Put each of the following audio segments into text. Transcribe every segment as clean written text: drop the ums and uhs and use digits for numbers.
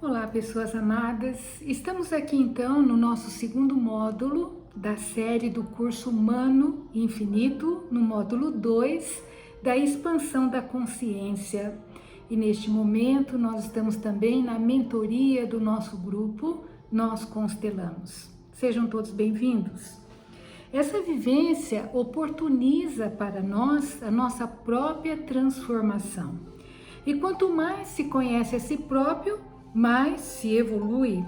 Olá, pessoas amadas. Estamos aqui então no nosso segundo módulo da série do curso Humano e Infinito, no módulo 2 da expansão da consciência. E neste momento nós estamos também na mentoria do nosso grupo Nós Constelamos. Sejam todos bem-vindos. Essa vivência oportuniza para nós a nossa própria transformação. E quanto mais se conhece a si próprio, mais se evolui.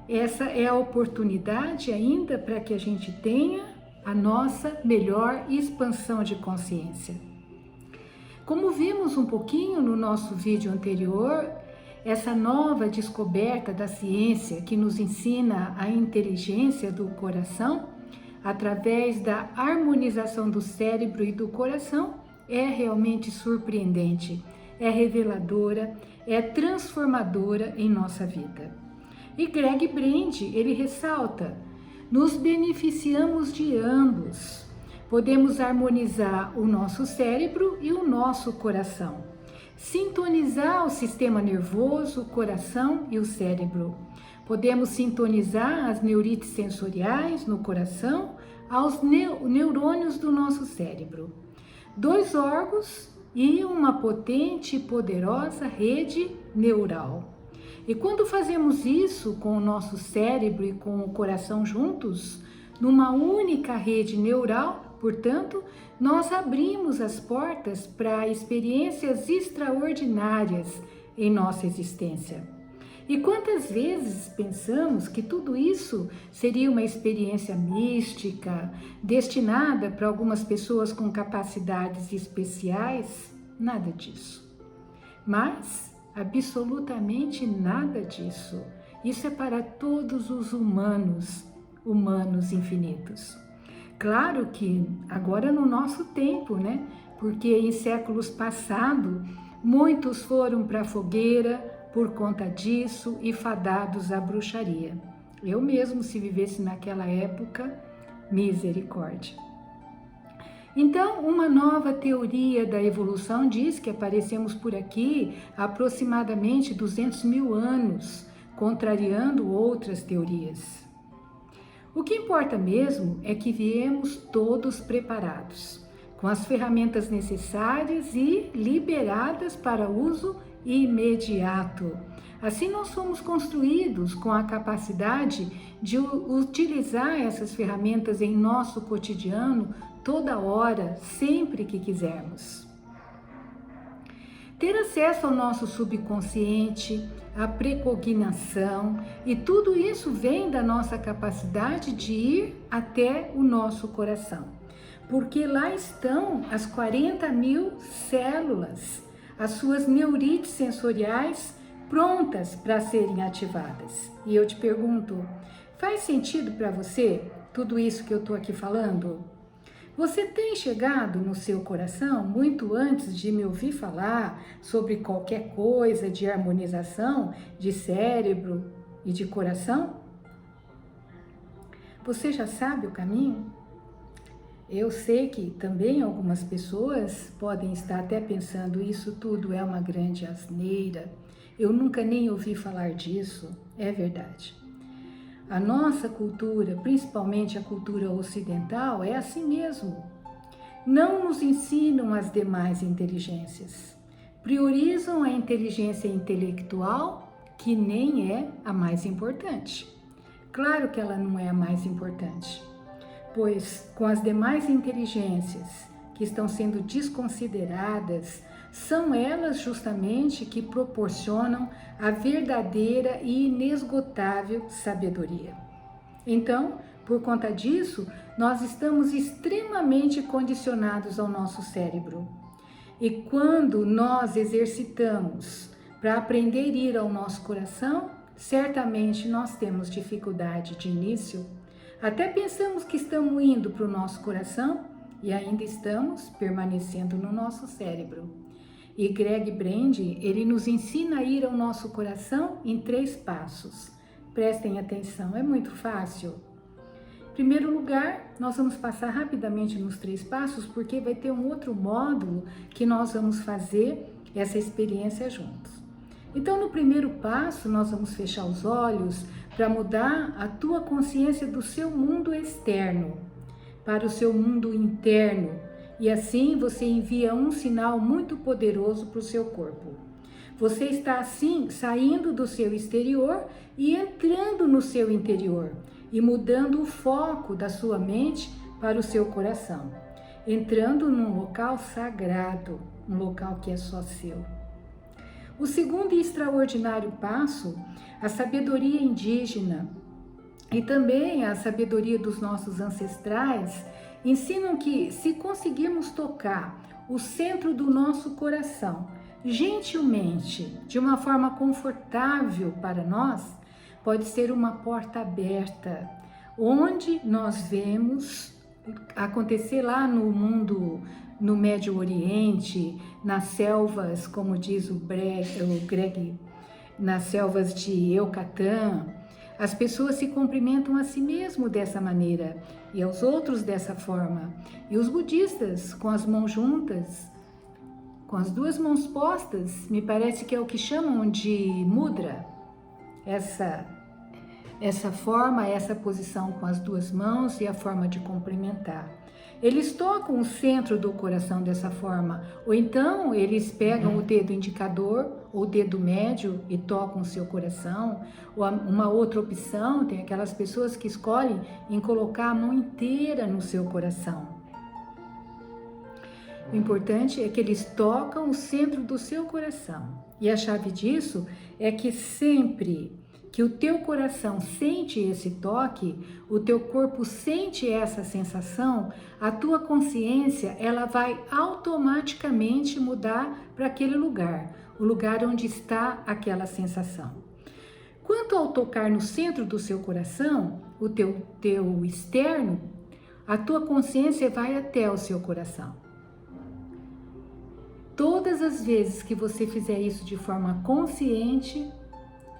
Essa é a oportunidade ainda para que a gente tenha a nossa melhor expansão de consciência. Como vimos um pouquinho no nosso vídeo anterior, essa nova descoberta da ciência que nos ensina a inteligência do coração, através da harmonização do cérebro e do coração, é realmente surpreendente, é reveladora, é transformadora em nossa vida. E Greg Brand, ele ressalta, nos beneficiamos de ambos. Podemos harmonizar o nosso cérebro e o nosso coração. Sintonizar o sistema nervoso, o coração e o cérebro. Podemos sintonizar as neurites sensoriais no coração aos neurônios do nosso cérebro. Dois órgãos e uma potente e poderosa rede neural. E quando fazemos isso com o nosso cérebro e com o coração juntos, numa única rede neural, portanto, nós abrimos as portas para experiências extraordinárias em nossa existência. E quantas vezes pensamos que tudo isso seria uma experiência mística, destinada para algumas pessoas com capacidades especiais? Nada disso. Mas, absolutamente nada disso. Isso é para todos os humanos infinitos. Claro que agora no nosso tempo, né? Porque em séculos passados, muitos foram para a fogueira por conta disso e fadados à bruxaria. Eu mesmo, se vivesse naquela época, misericórdia. Então, uma nova teoria da evolução diz que aparecemos por aqui há aproximadamente 200 mil anos, contrariando outras teorias. O que importa mesmo é que viemos todos preparados, com as ferramentas necessárias e liberadas para uso imediato. Assim nós somos construídos com a capacidade de utilizar essas ferramentas em nosso cotidiano toda hora, sempre que quisermos. Ter acesso ao nosso subconsciente, a precognição, e tudo isso vem da nossa capacidade de ir até o nosso coração. Porque lá estão as 40 mil células, as suas neurites sensoriais prontas para serem ativadas. E eu te pergunto, faz sentido para você tudo isso que eu estou aqui falando? Você tem chegado no seu coração muito antes de me ouvir falar sobre qualquer coisa de harmonização de cérebro e de coração? Você já sabe o caminho? Eu sei que também algumas pessoas podem estar até pensando isso tudo é uma grande asneira. Eu nunca nem ouvi falar disso. É verdade. A nossa cultura, principalmente a cultura ocidental, é assim mesmo. Não nos ensinam as demais inteligências. Priorizam a inteligência intelectual, que nem é a mais importante. Claro que ela não é a mais importante, pois com as demais inteligências que estão sendo desconsideradas, são elas justamente que proporcionam a verdadeira e inesgotável sabedoria. Então, por conta disso, nós estamos extremamente condicionados ao nosso cérebro. E quando nós exercitamos para aprender a ir ao nosso coração, certamente nós temos dificuldade de início. Até pensamos que estamos indo para o nosso coração e ainda estamos permanecendo no nosso cérebro. E Greg Brand, ele nos ensina a ir ao nosso coração em 3 passos. Prestem atenção, é muito fácil. Em primeiro lugar, nós vamos passar rapidamente nos 3 passos, porque vai ter um outro módulo que nós vamos fazer essa experiência juntos. Então, no primeiro passo, nós vamos fechar os olhos para mudar a tua consciência do seu mundo externo para o seu mundo interno. E assim você envia um sinal muito poderoso para o seu corpo. Você está assim saindo do seu exterior e entrando no seu interior e mudando o foco da sua mente para o seu coração, entrando num local sagrado, um local que é só seu. O segundo e extraordinário passo, a sabedoria indígena e também a sabedoria dos nossos ancestrais ensinam que, se conseguirmos tocar o centro do nosso coração gentilmente, de uma forma confortável para nós, pode ser uma porta aberta, onde nós vemos acontecer lá no mundo, no Médio Oriente, nas selvas, como diz o Greg, nas selvas de Eucatã. As pessoas se cumprimentam a si mesmo dessa maneira e aos outros dessa forma. E os budistas, com as mãos juntas, com as duas mãos postas, me parece que é o que chamam de mudra. Essa forma, essa posição com as duas mãos e a forma de cumprimentar. Eles tocam o centro do coração dessa forma, ou então eles pegam o dedo indicador ou o dedo médio e tocam o seu coração. Ou uma outra opção, tem aquelas pessoas que escolhem em colocar a mão inteira no seu coração. O importante é que eles tocam o centro do seu coração. E a chave disso é que sempre que o teu coração sente esse toque, o teu corpo sente essa sensação, a tua consciência ela vai automaticamente mudar para aquele lugar, o lugar onde está aquela sensação. Quanto ao tocar no centro do seu coração, o teu externo, a tua consciência vai até o seu coração. Todas as vezes que você fizer isso de forma consciente,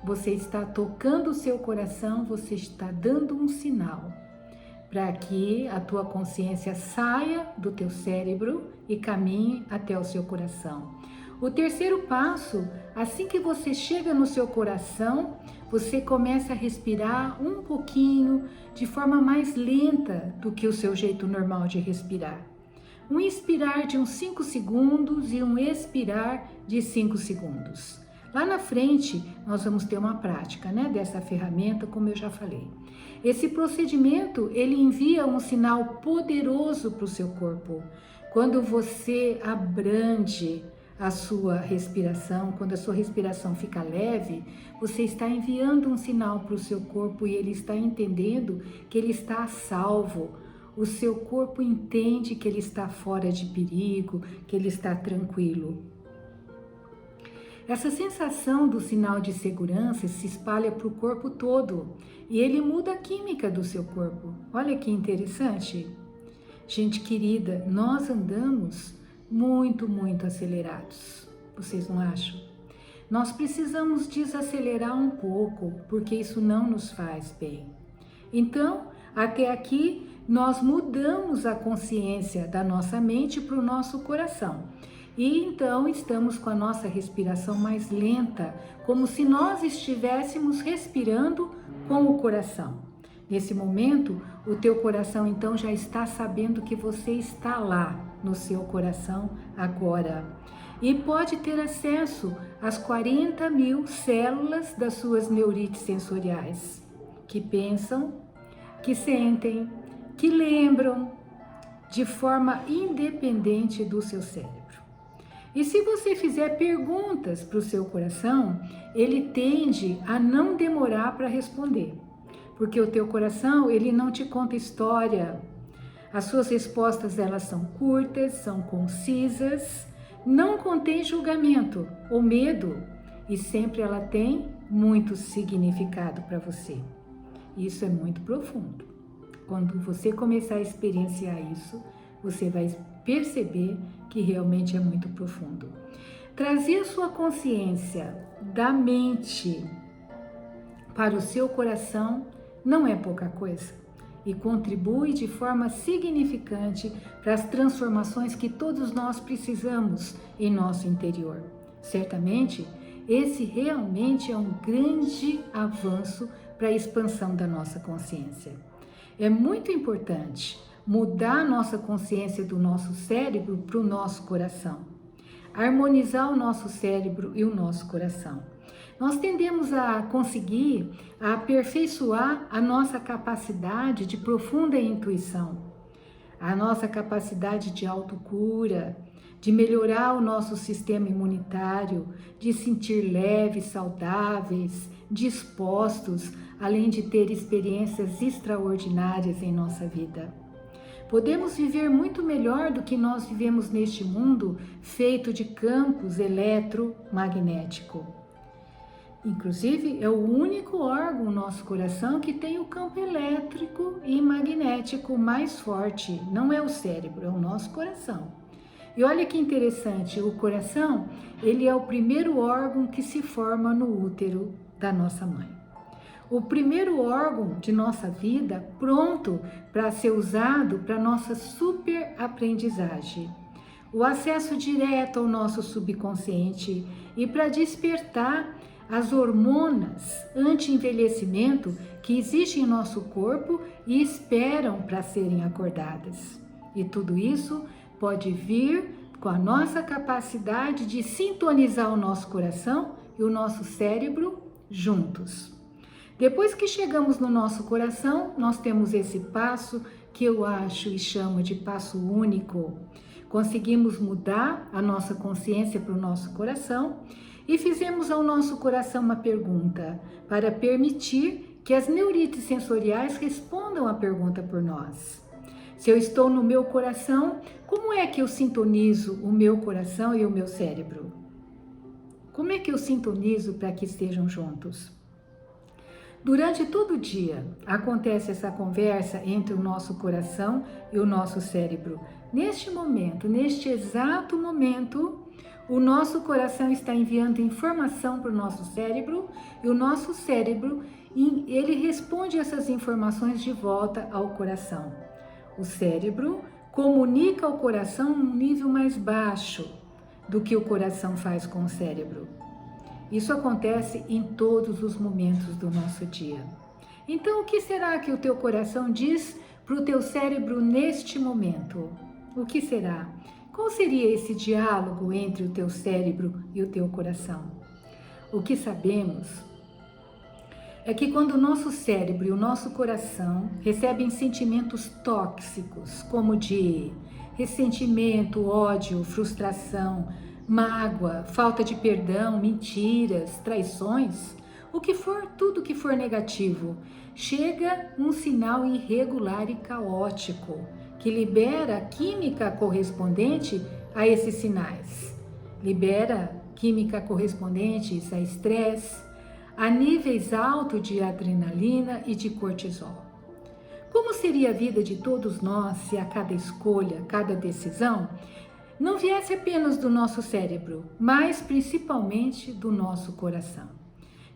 você está tocando o seu coração, você está dando um sinal para que a tua consciência saia do teu cérebro e caminhe até o seu coração. O terceiro passo, assim que você chega no seu coração, você começa a respirar um pouquinho de forma mais lenta do que o seu jeito normal de respirar. Um inspirar de uns 5 segundos e um expirar de 5 segundos. Lá na frente, nós vamos ter uma prática, dessa ferramenta, como eu já falei. Esse procedimento, ele envia um sinal poderoso para o seu corpo. Quando você abrande a sua respiração, quando a sua respiração fica leve, você está enviando um sinal para o seu corpo e ele está entendendo que ele está a salvo. O seu corpo entende que ele está fora de perigo, que ele está tranquilo. Essa sensação do sinal de segurança se espalha para o corpo todo e ele muda a química do seu corpo. Olha que interessante. Gente querida, nós andamos muito acelerados. Vocês não acham? Nós precisamos desacelerar um pouco, porque isso não nos faz bem. Então, até aqui, nós mudamos a consciência da nossa mente para o nosso coração. E então estamos com a nossa respiração mais lenta, como se nós estivéssemos respirando com o coração. Nesse momento, o teu coração então já está sabendo que você está lá no seu coração agora. E pode ter acesso às 40 mil células das suas neurites sensoriais, que pensam, que sentem, que lembram de forma independente do seu cérebro. E se você fizer perguntas para o seu coração, ele tende a não demorar para responder, porque o teu coração, ele não te conta história. As suas respostas, elas são curtas, são concisas, não contém julgamento ou medo, e sempre ela tem muito significado para você. Isso é muito profundo. Quando você começar a experienciar isso, você vai perceber que realmente é muito profundo. Trazer a sua consciência da mente para o seu coração não é pouca coisa e contribui de forma significante para as transformações que todos nós precisamos em nosso interior. Certamente, esse realmente é um grande avanço para a expansão da nossa consciência. É muito importante mudar a nossa consciência do nosso cérebro para o nosso coração, harmonizar o nosso cérebro e o nosso coração. Nós tendemos a conseguir aperfeiçoar a nossa capacidade de profunda intuição, a nossa capacidade de autocura, de melhorar o nosso sistema imunitário, de sentir leves, saudáveis, dispostos, além de ter experiências extraordinárias em nossa vida. Podemos viver muito melhor do que nós vivemos neste mundo feito de campos eletromagnéticos. Inclusive, é o único órgão no nosso coração que tem o campo elétrico e magnético mais forte. Não é o cérebro, é o nosso coração. E olha que interessante, o coração, ele é o primeiro órgão que se forma no útero da nossa mãe. O primeiro órgão de nossa vida pronto para ser usado para nossa super aprendizagem. O acesso direto ao nosso subconsciente e para despertar as hormonas anti-envelhecimento que existem em nosso corpo e esperam para serem acordadas. E tudo isso pode vir com a nossa capacidade de sintonizar o nosso coração e o nosso cérebro juntos. Depois que chegamos no nosso coração, nós temos esse passo que eu acho e chamo de passo único. Conseguimos mudar a nossa consciência para o nosso coração e fizemos ao nosso coração uma pergunta para permitir que as neurites sensoriais respondam a pergunta por nós. Se eu estou no meu coração, como é que eu sintonizo o meu coração e o meu cérebro? Como é que eu sintonizo para que estejam juntos? Durante todo o dia acontece essa conversa entre o nosso coração e o nosso cérebro. Neste momento, neste exato momento, o nosso coração está enviando informação para o nosso cérebro e o nosso cérebro, ele responde essas informações de volta ao coração. O cérebro comunica ao coração num nível mais baixo do que o coração faz com o cérebro. Isso acontece em todos os momentos do nosso dia. Então, o que será que o teu coração diz para o teu cérebro neste momento? O que será? Qual seria esse diálogo entre o teu cérebro e o teu coração? O que sabemos é que quando o nosso cérebro e o nosso coração recebem sentimentos tóxicos, como de ressentimento, ódio, frustração, mágoa, falta de perdão, mentiras, traições, o que for, tudo que for negativo, chega um sinal irregular e caótico, que libera a química correspondente a esses sinais. Libera química correspondente a estresse, a níveis altos de adrenalina e de cortisol. Como seria a vida de todos nós se a cada escolha, cada decisão, não viesse apenas do nosso cérebro, mas principalmente do nosso coração?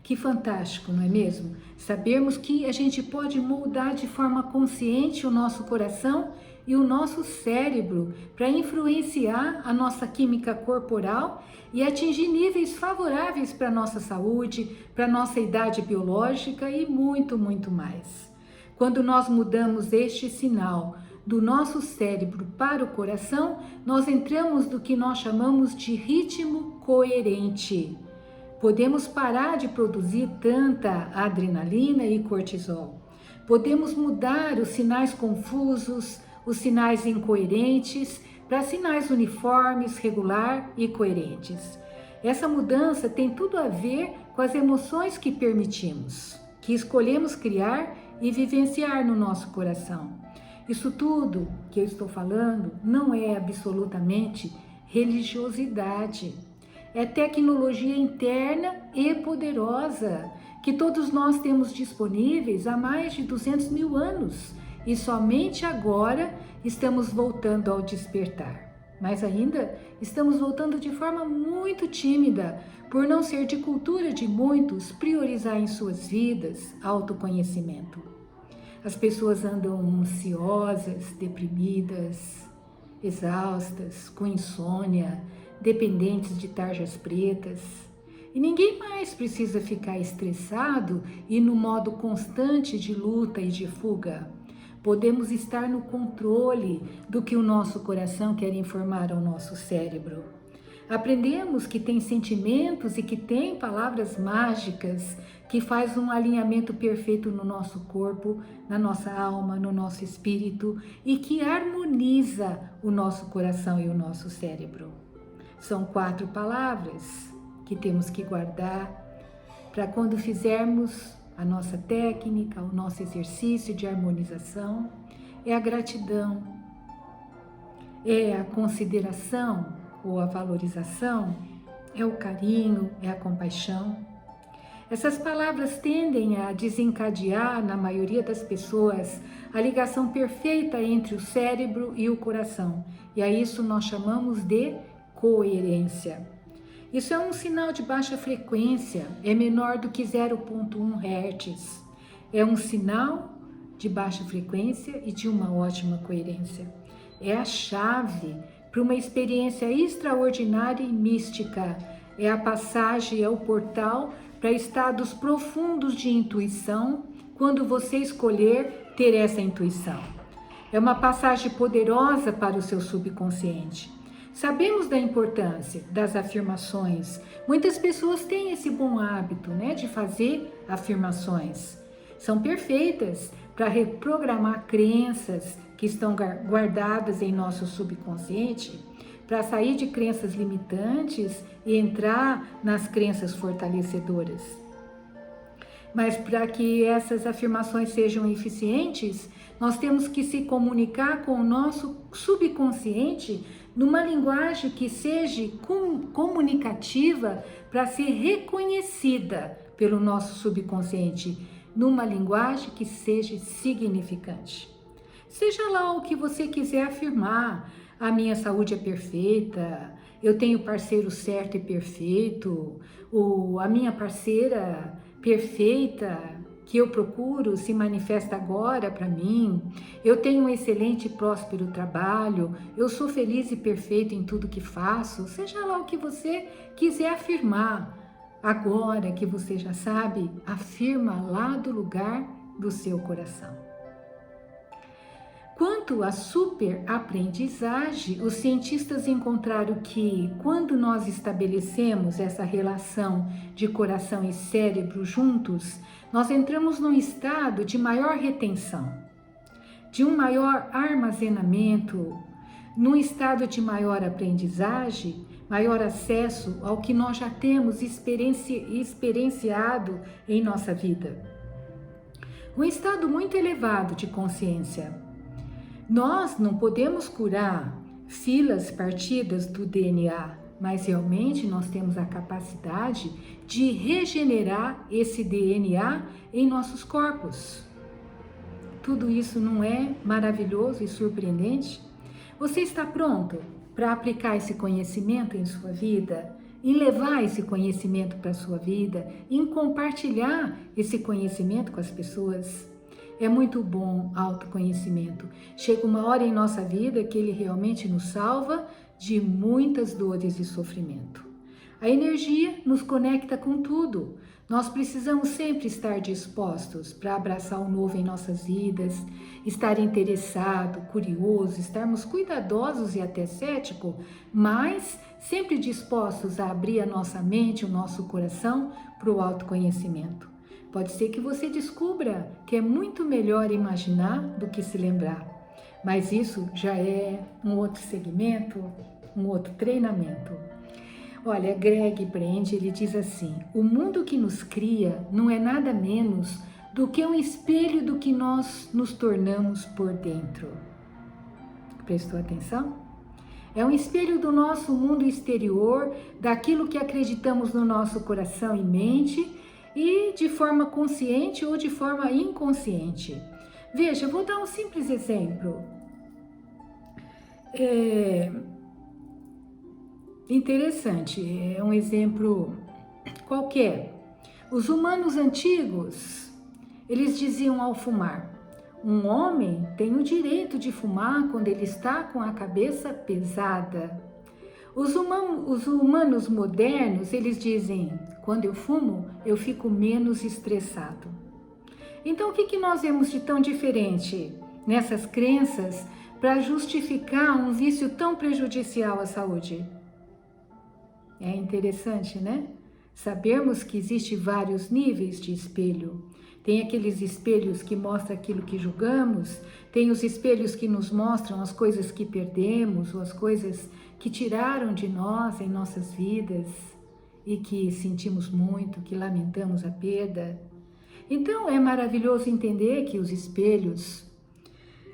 Que fantástico, não é mesmo? Sabermos que a gente pode moldar de forma consciente o nosso coração e o nosso cérebro para influenciar a nossa química corporal e atingir níveis favoráveis para a nossa saúde, para a nossa idade biológica e muito, muito mais. Quando nós mudamos este sinal do nosso cérebro para o coração, nós entramos no que nós chamamos de ritmo coerente. Podemos parar de produzir tanta adrenalina e cortisol. Podemos mudar os sinais confusos, os sinais incoerentes, para sinais uniformes, regular e coerentes. Essa mudança tem tudo a ver com as emoções que permitimos, que escolhemos criar e vivenciar no nosso coração. Isso tudo que eu estou falando não é absolutamente religiosidade. É tecnologia interna e poderosa que todos nós temos disponíveis há mais de 200 mil anos e somente agora estamos voltando ao despertar. Mas ainda estamos voltando de forma muito tímida, por não ser de cultura de muitos priorizar em suas vidas autoconhecimento. As pessoas andam ansiosas, deprimidas, exaustas, com insônia, dependentes de tarjas pretas. E ninguém mais precisa ficar estressado e no modo constante de luta e de fuga. Podemos estar no controle do que o nosso coração quer informar ao nosso cérebro. Aprendemos que tem sentimentos e que tem palavras mágicas que faz um alinhamento perfeito no nosso corpo, na nossa alma, no nosso espírito e que harmoniza o nosso coração e o nosso cérebro. São 4 palavras que temos que guardar para quando fizermos a nossa técnica, o nosso exercício de harmonização. É a gratidão, é a consideração ou a valorização, é o carinho, é a compaixão. Essas palavras tendem a desencadear, na maioria das pessoas, a ligação perfeita entre o cérebro e o coração. E a isso nós chamamos de coerência. Isso é um sinal de baixa frequência, é menor do que 0,1 Hz. É um sinal de baixa frequência e de uma ótima coerência. É a chave para uma experiência extraordinária e mística. É a passagem, é o portal para estados profundos de intuição, quando você escolher ter essa intuição. É uma passagem poderosa para o seu subconsciente. Sabemos da importância das afirmações. Muitas pessoas têm esse bom hábito, de fazer afirmações. São perfeitas para reprogramar crenças que estão guardadas em nosso subconsciente, para sair de crenças limitantes e entrar nas crenças fortalecedoras. Mas para que essas afirmações sejam eficientes, nós temos que se comunicar com o nosso subconsciente numa linguagem que seja comunicativa para ser reconhecida pelo nosso subconsciente, numa linguagem que seja significante. Seja lá o que você quiser afirmar, a minha saúde é perfeita, eu tenho parceiro certo e perfeito, a minha parceira perfeita que eu procuro se manifesta agora para mim, eu tenho um excelente e próspero trabalho, eu sou feliz e perfeito em tudo que faço, seja lá o que você quiser afirmar. Agora que você já sabe, afirma lá do lugar do seu coração. Quanto à superaprendizagem, os cientistas encontraram que, quando nós estabelecemos essa relação de coração e cérebro juntos, nós entramos num estado de maior retenção, de um maior armazenamento, num estado de maior aprendizagem, maior acesso ao que nós já temos experienciado em nossa vida. Um estado muito elevado de consciência. Nós não podemos curar filas partidas do DNA, mas realmente nós temos a capacidade de regenerar esse DNA em nossos corpos. Tudo isso não é maravilhoso e surpreendente? Você está pronto para aplicar esse conhecimento em sua vida, em levar esse conhecimento para a sua vida, em compartilhar esse conhecimento com as pessoas? É muito bom autoconhecimento. Chega uma hora em nossa vida que ele realmente nos salva de muitas dores e sofrimento. A energia nos conecta com tudo. Nós precisamos sempre estar dispostos para abraçar o novo em nossas vidas, estar interessado, curioso, estarmos cuidadosos e até céticos, mas sempre dispostos a abrir a nossa mente, o nosso coração para o autoconhecimento. Pode ser que você descubra que é muito melhor imaginar do que se lembrar, mas isso já é um outro segmento, um outro treinamento. Olha, Greg Brand, ele diz assim: o mundo que nos cria não é nada menos do que um espelho do que nós nos tornamos por dentro. Prestou atenção? É um espelho do nosso mundo exterior, daquilo que acreditamos no nosso coração e mente, e de forma consciente ou de forma inconsciente. Veja, eu vou dar um simples exemplo. Interessante, é um exemplo qualquer. Os humanos antigos, eles diziam ao fumar: um homem tem o direito de fumar quando ele está com a cabeça pesada. Os humanos modernos, eles dizem: Quando eu fumo, eu fico menos estressado. Então, o que nós vemos de tão diferente nessas crenças para justificar um vício tão prejudicial à saúde? É interessante, né? Sabermos que existem vários níveis de espelho. Tem aqueles espelhos que mostram aquilo que julgamos, tem os espelhos que nos mostram as coisas que perdemos ou as coisas que tiraram de nós em nossas vidas e que sentimos muito, que lamentamos a perda. Então é maravilhoso entender que os espelhos,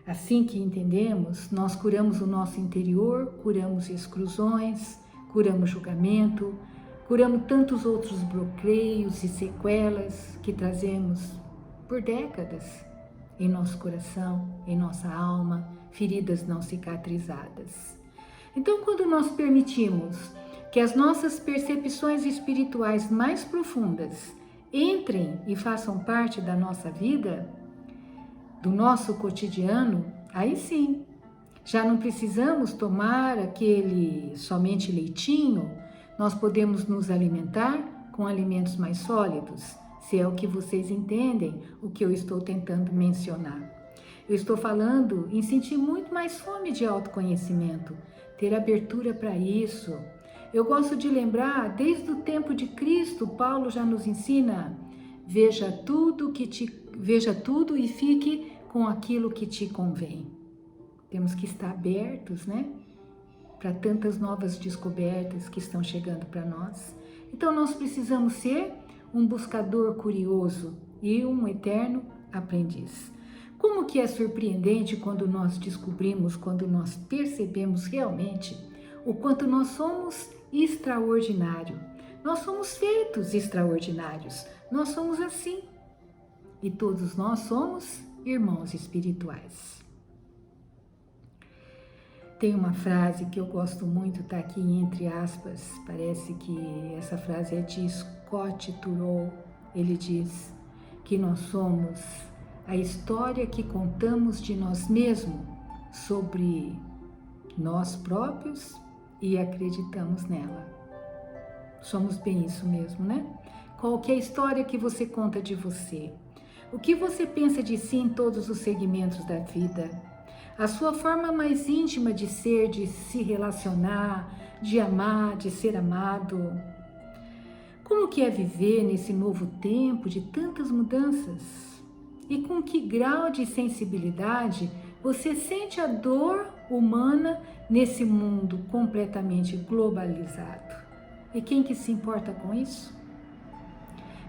assim que entendemos, nós curamos o nosso interior, curamos exclusões, curamos julgamento, curamos tantos outros bloqueios e sequelas que trazemos por décadas em nosso coração, em nossa alma, feridas não cicatrizadas. Então, quando nós permitimos que as nossas percepções espirituais mais profundas entrem e façam parte da nossa vida, do nosso cotidiano, aí sim, já não precisamos tomar aquele somente leitinho, nós podemos nos alimentar com alimentos mais sólidos, se é o que vocês entendem, o que eu estou tentando mencionar. Eu estou falando em sentir muito mais fome de autoconhecimento, ter abertura para isso. Eu gosto de lembrar, desde o tempo de Cristo, Paulo já nos ensina, veja tudo e fique com aquilo que te convém. Temos que estar abertos, né? Para tantas novas descobertas que estão chegando para nós. Então nós precisamos ser um buscador curioso e um eterno aprendiz. Como que é surpreendente quando nós descobrimos, quando nós percebemos realmente o quanto nós somos extraordinários. Nós somos feitos extraordinários. Nós somos assim. E todos nós somos irmãos espirituais. Tem uma frase que eu gosto muito, tá aqui entre aspas, parece que essa frase é de Scott Turow. Ele diz que nós somos a história que contamos de nós mesmos sobre nós próprios e acreditamos nela. Somos bem isso mesmo, né? Qual que é a história que você conta de você? O que você pensa de si em todos os segmentos da vida? A sua forma mais íntima de ser, de se relacionar, de amar, de ser amado. Como que é viver nesse novo tempo de tantas mudanças? E com que grau de sensibilidade você sente a dor humana nesse mundo completamente globalizado? E quem que se importa com isso?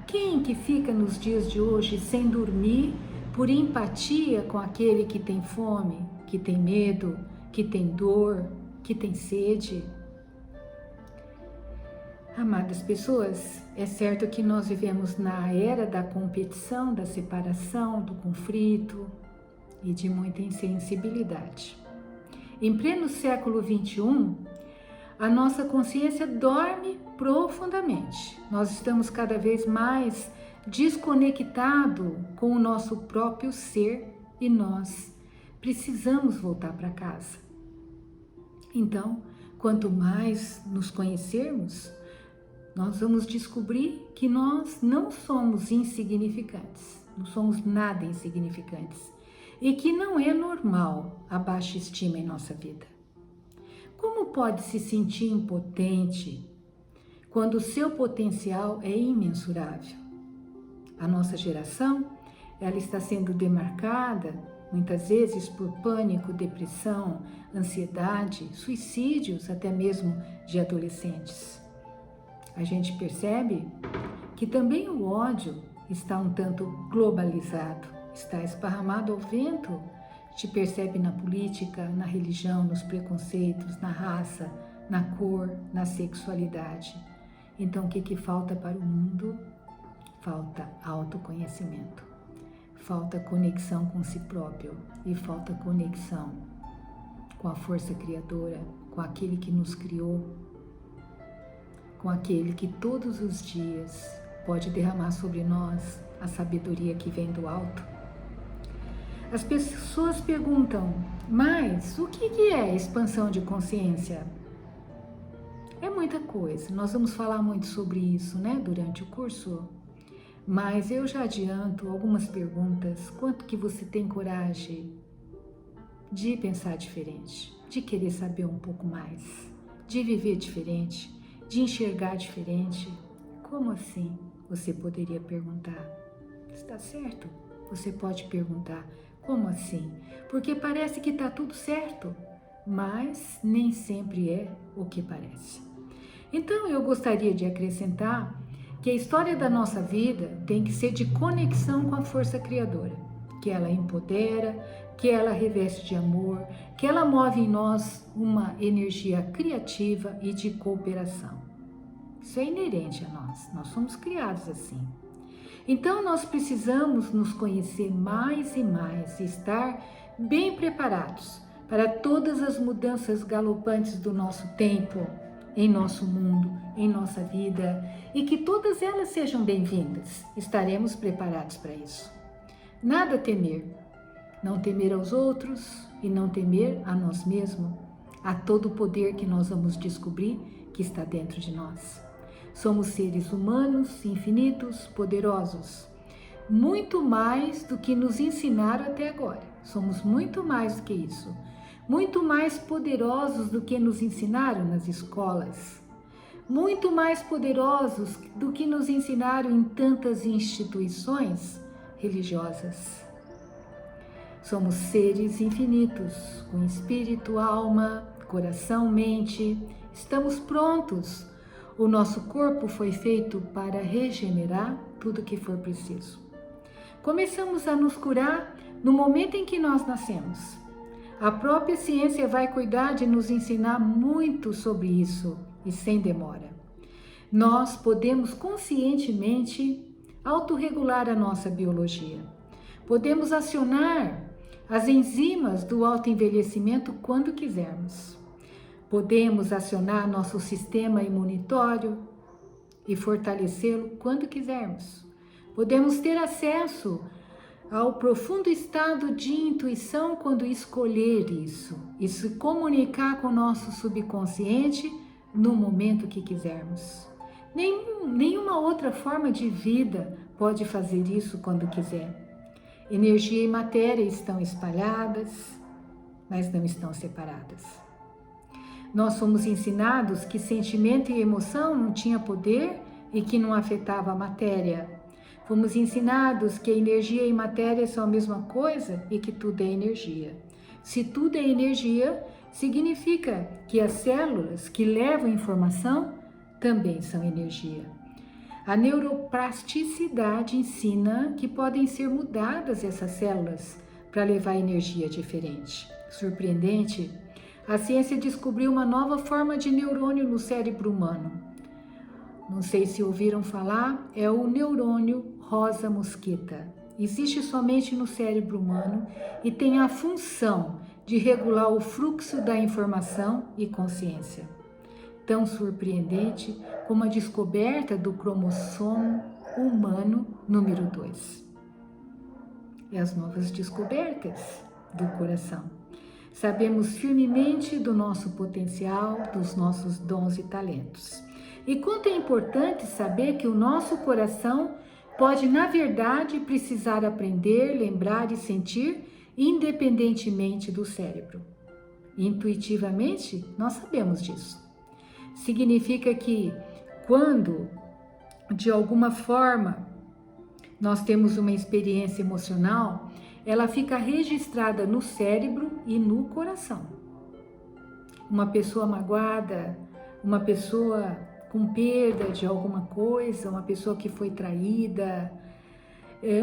Quem que fica nos dias de hoje sem dormir por empatia com aquele que tem fome, que tem medo, que tem dor, que tem sede? Amadas pessoas, é certo que nós vivemos na era da competição, da separação, do conflito e de muita insensibilidade. Em pleno século XXI, a nossa consciência dorme profundamente. Nós estamos cada vez mais desconectados com o nosso próprio ser e nós precisamos voltar para casa. Então, quanto mais nos conhecermos, nós vamos descobrir que nós não somos insignificantes, não somos nada insignificantes e que não é normal a baixa estima em nossa vida. Como pode se sentir impotente quando o seu potencial é imensurável? A nossa geração, ela está sendo demarcada muitas vezes por pânico, depressão, ansiedade, suicídios até mesmo de adolescentes. A gente percebe que também o ódio está um tanto globalizado, está esparramado ao vento. Te percebe na política, na religião, nos preconceitos, na raça, na cor, na sexualidade. Então, o que falta para o mundo? Falta autoconhecimento, falta conexão com si próprio e falta conexão com a força criadora, com aquele que nos criou, com aquele que todos os dias pode derramar sobre nós a sabedoria que vem do alto. As pessoas perguntam, mas o que é expansão de consciência? É muita coisa, nós vamos falar muito sobre isso, né, durante o curso. Mas eu já adianto algumas perguntas. Quanto que você tem coragem de pensar diferente, de querer saber um pouco mais, de viver diferente, de enxergar diferente? Como assim? Você poderia perguntar. Está certo? Você pode perguntar. Como assim? Porque parece que está tudo certo, mas nem sempre é o que parece. Então eu gostaria de acrescentar que a história da nossa vida tem que ser de conexão com a força criadora, que ela empodera, que ela reveste de amor, que ela move em nós uma energia criativa e de cooperação. Isso é inerente a nós somos criados assim. Então nós precisamos nos conhecer mais e mais e estar bem preparados para todas as mudanças galopantes do nosso tempo, em nosso mundo, em nossa vida, e que todas elas sejam bem-vindas. Estaremos preparados para isso. Nada a temer. Não temer aos outros e não temer a nós mesmos, a todo o poder que nós vamos descobrir que está dentro de nós. Somos seres humanos, infinitos, poderosos. Muito mais do que nos ensinaram até agora. Somos muito mais do que isso. Muito mais poderosos do que nos ensinaram nas escolas. Muito mais poderosos do que nos ensinaram em tantas instituições religiosas. Somos seres infinitos, com espírito, alma, coração, mente. Estamos prontos. O nosso corpo foi feito para regenerar tudo o que for preciso. Começamos a nos curar no momento em que nós nascemos. A própria ciência vai cuidar de nos ensinar muito sobre isso e sem demora. Nós podemos conscientemente autorregular a nossa biologia. Podemos acionar as enzimas do autoenvelhecimento quando quisermos. Podemos acionar nosso sistema imunitário e fortalecê-lo quando quisermos. Podemos ter acesso ao profundo estado de intuição quando escolher isso e se comunicar com o nosso subconsciente no momento que quisermos. Nenhuma outra forma de vida pode fazer isso quando quiser. Energia e matéria estão espalhadas, mas não estão separadas. Nós fomos ensinados que sentimento e emoção não tinham poder e que não afetava a matéria. Fomos ensinados que energia e matéria são a mesma coisa e que tudo é energia. Se tudo é energia, significa que as células que levam informação também são energia. A neuroplasticidade ensina que podem ser mudadas essas células para levar energia diferente. Surpreendente, a ciência descobriu uma nova forma de neurônio no cérebro humano. Não sei se ouviram falar, é o neurônio rosa mosquita. Existe somente no cérebro humano e tem a função de regular o fluxo da informação e consciência. Tão surpreendente como a descoberta do cromossomo humano número 2. E as novas descobertas do coração. Sabemos firmemente do nosso potencial, dos nossos dons e talentos. E quanto é importante saber que o nosso coração pode, na verdade, precisar aprender, lembrar e sentir independentemente do cérebro. Intuitivamente, nós sabemos disso. Significa que quando, de alguma forma, nós temos uma experiência emocional, ela fica registrada no cérebro e no coração. Uma pessoa magoada, uma pessoa com perda de alguma coisa, uma pessoa que foi traída,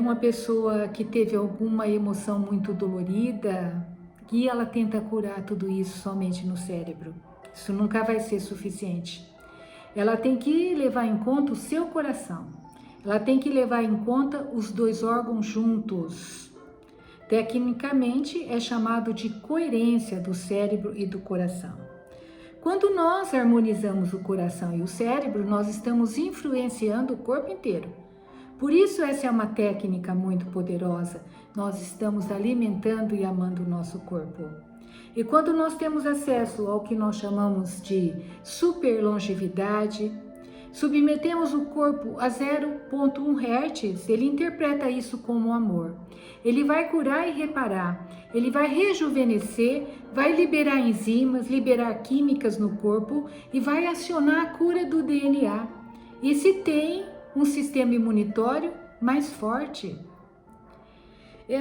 uma pessoa que teve alguma emoção muito dolorida, e ela tenta curar tudo isso somente no cérebro. Isso nunca vai ser suficiente. Ela tem que levar em conta o seu coração. Ela tem que levar em conta os dois órgãos juntos. Tecnicamente é chamado de coerência do cérebro e do coração. Quando nós harmonizamos o coração e o cérebro, nós estamos influenciando o corpo inteiro. Por isso essa é uma técnica muito poderosa. Nós estamos alimentando e amando o nosso corpo. E quando nós temos acesso ao que nós chamamos de superlongevidade, submetemos o corpo a 0,1 Hz, ele interpreta isso como amor. Ele vai curar e reparar, ele vai rejuvenescer, vai liberar enzimas, liberar químicas no corpo e vai acionar a cura do DNA. E se tem um sistema imunitário mais forte.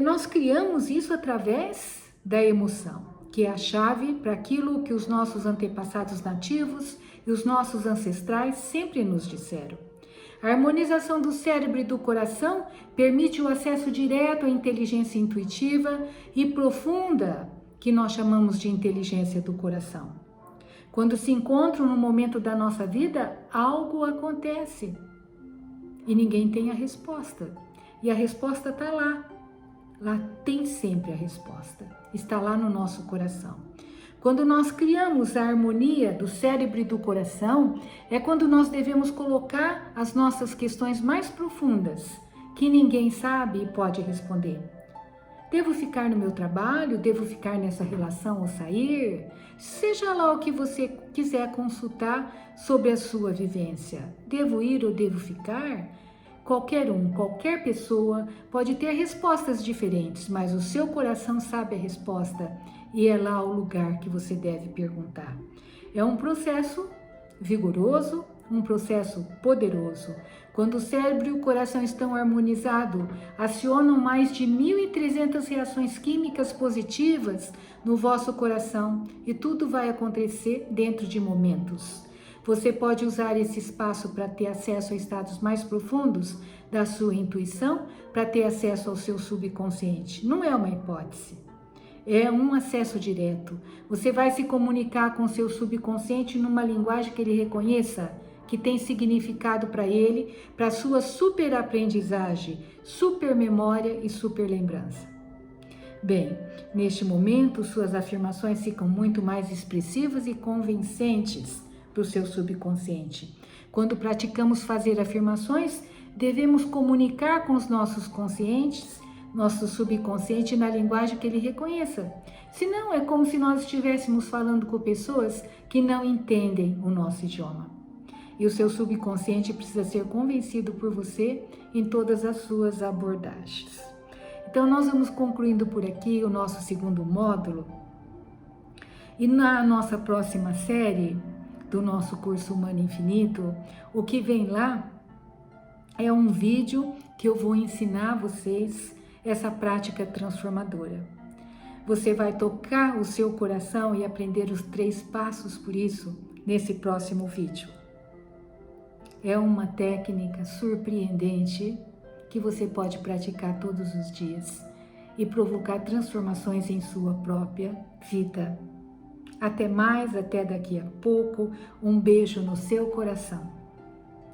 Nós criamos isso através da emoção, que é a chave para aquilo que os nossos antepassados nativos e os nossos ancestrais sempre nos disseram. A harmonização do cérebro e do coração permite o acesso direto à inteligência intuitiva e profunda, que nós chamamos de inteligência do coração. Quando se encontram no momento da nossa vida, algo acontece e ninguém tem a resposta. E a resposta está lá. Lá tem sempre a resposta. Está lá no nosso coração. Quando nós criamos a harmonia do cérebro e do coração, é quando nós devemos colocar as nossas questões mais profundas, que ninguém sabe e pode responder. Devo ficar no meu trabalho? Devo ficar nessa relação ou sair? Seja lá o que você quiser consultar sobre a sua vivência. Devo ir ou devo ficar? Qualquer pessoa pode ter respostas diferentes, mas o seu coração sabe a resposta e é lá o lugar que você deve perguntar. É um processo vigoroso, um processo poderoso. Quando o cérebro e o coração estão harmonizados, acionam mais de 1.300 reações químicas positivas no vosso coração e tudo vai acontecer dentro de momentos. Você pode usar esse espaço para ter acesso a estados mais profundos da sua intuição, para ter acesso ao seu subconsciente. Não é uma hipótese, é um acesso direto. Você vai se comunicar com o seu subconsciente numa linguagem que ele reconheça, que tem significado para ele, para a sua super aprendizagem, super memória e super lembrança. Bem, neste momento, suas afirmações ficam muito mais expressivas e convincentes para o seu subconsciente. Quando praticamos fazer afirmações, devemos comunicar com os nossos conscientes, nosso subconsciente, na linguagem que ele reconheça. Senão, é como se nós estivéssemos falando com pessoas que não entendem o nosso idioma. E o seu subconsciente precisa ser convencido por você em todas as suas abordagens. Então, nós vamos concluindo por aqui o nosso segundo módulo. E na nossa próxima série do nosso curso Humano Infinito, o que vem lá é um vídeo que eu vou ensinar vocês essa prática transformadora. Você vai tocar o seu coração e aprender os 3 passos por isso nesse próximo vídeo. É uma técnica surpreendente que você pode praticar todos os dias e provocar transformações em sua própria vida. Até mais, até daqui a pouco. Um beijo no seu coração.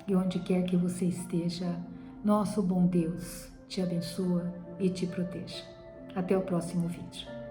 E onde quer que você esteja, nosso bom Deus te abençoa e te proteja. Até o próximo vídeo.